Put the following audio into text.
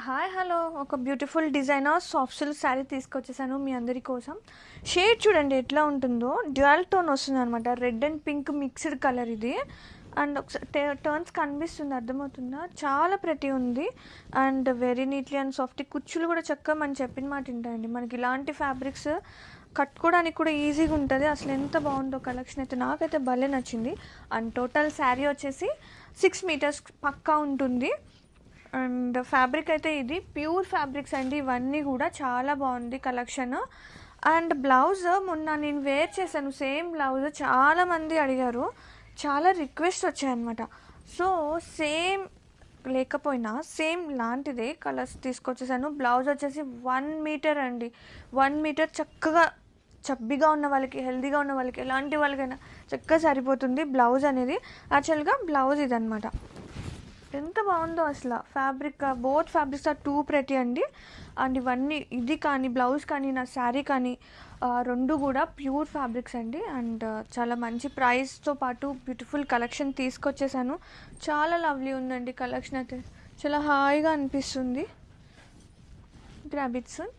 Hi hello ఒక beautiful designer soft silk sari తీసుకొచ్చేసాను మీ అందరి కోసం. షేడ్ చూడండి ఎట్లా ఉంటుందో, డ్యూయల్ టోన్ వస్తుంది అనమాట. Red and pink mixed colour ఇది. అండ్ ఒకసారి టర్న్స్ కనిపిస్తుంది, అర్థమవుతుందా? చాలా ప్రతి ఉంది and very neatly and soft. కుచ్చులు కూడా చక్కగా మనం చెప్పిన మాట ఉంటాయండి. మనకి ఇలాంటి ఫ్యాబ్రిక్స్ కట్టుకోవడానికి కూడా ఈజీగా ఉంటుంది. అసలు ఎంత బాగుందో కలెక్షన్ అయితే, నాకైతే భలే నచ్చింది. అండ్ టోటల్ శారీ వచ్చేసి 6 మీటర్స్ పక్కా ఉంటుంది. అండ్ ఫ్యాబ్రిక్ అయితే ఇది ప్యూర్ ఫ్యాబ్రిక్స్ అండి. ఇవన్నీ కూడా చాలా బాగుంది కలెక్షన్. అండ్ బ్లౌజ్ మొన్న నేను వేర్ చేశాను, సేమ్ బ్లౌజ్ చాలామంది అడిగారు, చాలా రిక్వెస్ట్ వచ్చాయన్నమాట. సో సేమ్ లేకపోయినా సేమ్ లాంటిదే కలర్స్ తీసుకొచ్చేసాను. బ్లౌజ్ వచ్చేసి 1 మీటర్ అండి. 1 మీటర్ చక్కగా చబ్బిగా ఉన్న వాళ్ళకి, హెల్దీగా ఉన్న వాళ్ళకి, ఎలాంటి వాళ్ళకైనా చక్కగా సరిపోతుంది బ్లౌజ్ అనేది. యాక్చువల్గా బ్లౌజ్ ఇదనమాట. ఎంత బాగుందో అసలు fabric. Both fabrics are too pretty అండి. అండ్ ఇవన్నీ ఇది కానీ బ్లౌజ్ కానీ నా శారీ కానీ రెండు కూడా ప్యూర్ ఫ్యాబ్రిక్స్ అండి. అండ్ చాలా మంచి ప్రైస్తో పాటు బ్యూటిఫుల్ కలెక్షన్ తీసుకొచ్చేసాను. చాలా లవ్లీ ఉందండి కలెక్షన్ అయితే, చాలా హాయిగా అనిపిస్తుంది. Grab it soon.